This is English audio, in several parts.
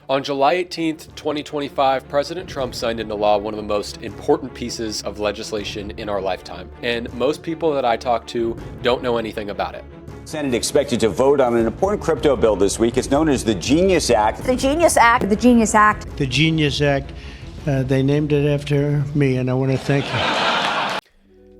On July 18th, 2025, President Trump signed into law one of the most important pieces of legislation in our lifetime, and most people that I talk to don't know anything about it. Senate expected to vote on an important crypto bill this week. It's known as the Genius Act. The Genius Act. The Genius Act. The Genius Act. They named it after me, and I want to thank you.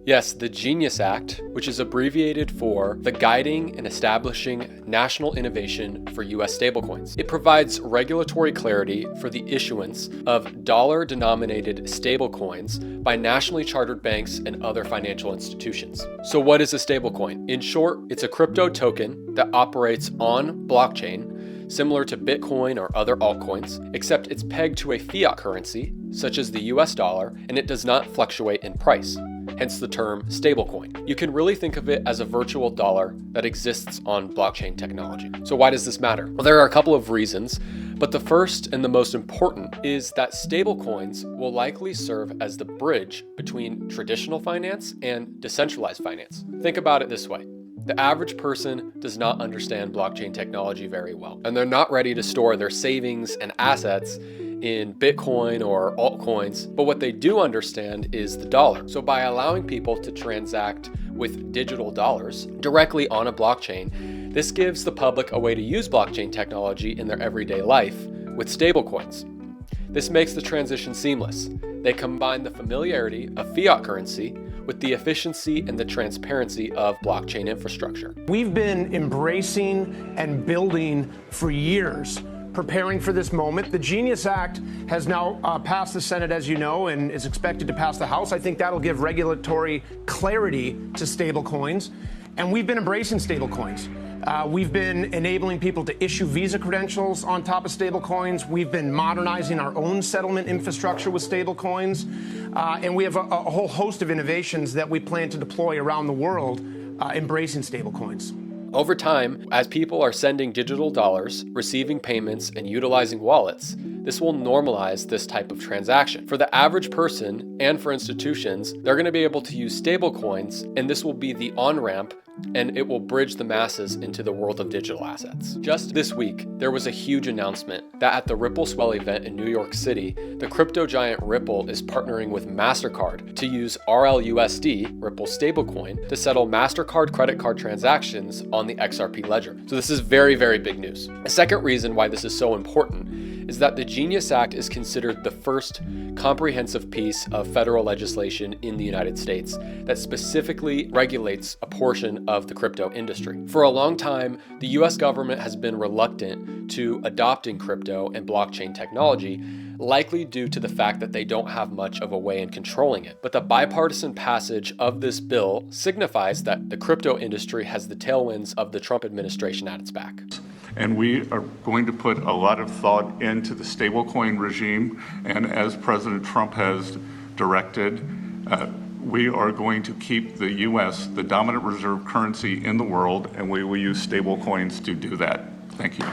Yes, the Genius Act, which is abbreviated for the Guiding and Establishing National Innovation for U.S. Stablecoins. It provides regulatory clarity for the issuance of dollar-denominated stablecoins by nationally chartered banks and other financial institutions. So what is a stablecoin? In short, it's a crypto token that operates on blockchain, similar to Bitcoin or other altcoins, except it's pegged to a fiat currency, such as the US dollar, and it does not fluctuate in price. Hence the term stablecoin. You can really think of it as a virtual dollar that exists on blockchain technology. So why does this matter? Well, there are a couple of reasons, but the first and the most important is that stablecoins will likely serve as the bridge between traditional finance and decentralized finance. Think about it this way. The average person does not understand blockchain technology very well, and they're not ready to store their savings and assets in Bitcoin or altcoins, but what they do understand is the dollar. So by allowing people to transact with digital dollars directly on a blockchain, this gives the public a way to use blockchain technology in their everyday life with stablecoins. This makes the transition seamless. They combine the familiarity of fiat currency with the efficiency and the transparency of blockchain infrastructure. We've been embracing and building for years, preparing for this moment. The Genius Act has now passed the Senate, as you know, and is expected to pass the House. I think that'll give regulatory clarity to stablecoins. And we've been embracing stablecoins. We've been enabling people to issue Visa credentials on top of stablecoins. We've been modernizing our own settlement infrastructure with stablecoins. And we have a whole host of innovations that we plan to deploy around the world embracing stablecoins. Over time, as people are sending digital dollars, receiving payments, and utilizing wallets, this will normalize this type of transaction. For the average person and for institutions, they're going to be able to use stablecoins, and this will be the on-ramp, and it will bridge the masses into the world of digital assets. Just this week, there was a huge announcement that at the Ripple Swell event in New York City, the crypto giant Ripple is partnering with MasterCard to use RLUSD, Ripple's stablecoin, to settle MasterCard credit card transactions on the XRP ledger. So this is very, very big news. A second reason why this is so important is that the Genius Act is considered the first comprehensive piece of federal legislation in the United States that specifically regulates a portion of the crypto industry. For a long time, the US government has been reluctant to adopting crypto and blockchain technology, likely due to the fact that they don't have much of a way in controlling it. But the bipartisan passage of this bill signifies that the crypto industry has the tailwinds of the Trump administration at its back. And we are going to put a lot of thought into the stablecoin regime. And as President Trump has directed, we are going to keep the U.S. the dominant reserve currency in the world, and we will use stablecoins to do that. Thank you.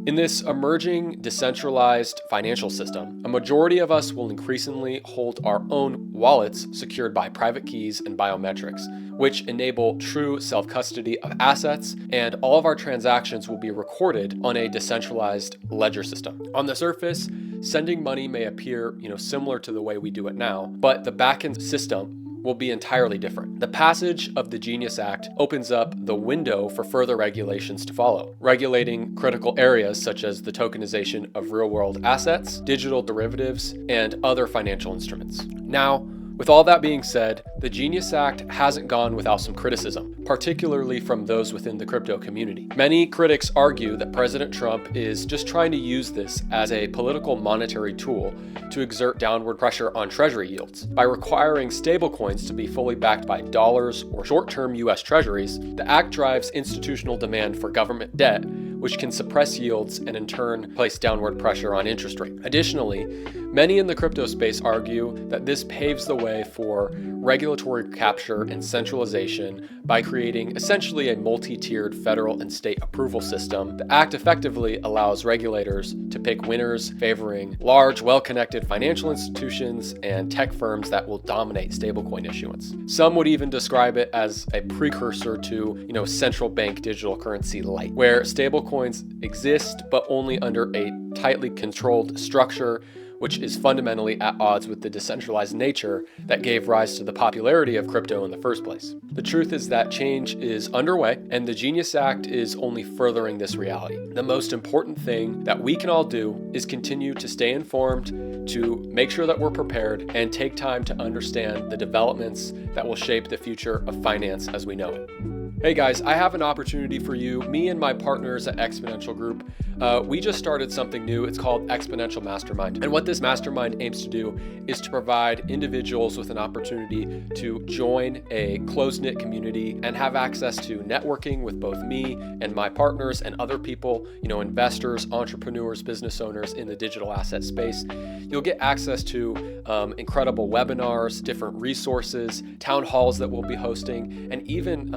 In this emerging decentralized financial system, a majority of us will increasingly hold our own wallets secured by private keys and biometrics, which enable true self-custody of assets, and all of our transactions will be recorded on a decentralized ledger system. On the surface, sending money may appear, similar to the way we do it now, but the backend system will be entirely different. The passage of the Genius Act opens up the window for further regulations to follow, regulating critical areas such as the tokenization of real-world assets, digital derivatives, and other financial instruments. Now, with all that being said, the Genius Act hasn't gone without some criticism, particularly from those within the crypto community. Many critics argue that President Trump is just trying to use this as a political monetary tool to exert downward pressure on treasury yields. By requiring stablecoins to be fully backed by dollars or short-term US treasuries, the act drives institutional demand for government debt, which can suppress yields and in turn place downward pressure on interest rate. Additionally, many in the crypto space argue that this paves the way for regulatory capture and centralization by creating essentially a multi-tiered federal and state approval system. The act effectively allows regulators to pick winners, favoring large, well-connected financial institutions and tech firms that will dominate stablecoin issuance. Some would even describe it as a precursor to, central bank digital currency light, where stablecoins exist but only under a tightly controlled structure, which is fundamentally at odds with the decentralized nature that gave rise to the popularity of crypto in the first place. The truth is that change is underway, and the Genius Act is only furthering this reality. The most important thing that we can all do is continue to stay informed, to make sure that we're prepared, and take time to understand the developments that will shape the future of finance as we know it. Hey guys, I have an opportunity for you. Me and my partners at Exponential Group, we just started something new. It's called Exponential Mastermind. And what this mastermind aims to do is to provide individuals with an opportunity to join a close-knit community and have access to networking with both me and my partners and other people, investors, entrepreneurs, business owners in the digital asset space. You'll get access to incredible webinars, different resources, town halls that we'll be hosting, and even,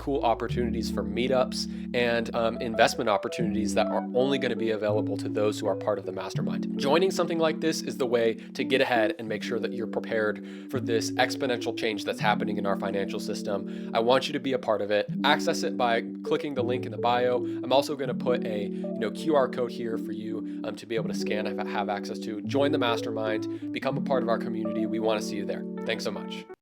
cool opportunities for meetups and investment opportunities that are only going to be available to those who are part of the mastermind. Joining something like this is the way to get ahead and make sure that you're prepared for this exponential change that's happening in our financial system. I want you to be a part of it. Access it by clicking the link in the bio. I'm also going to put a QR code here for you to be able to scan and have access to. Join the mastermind, become a part of our community. We want to see you there. Thanks so much.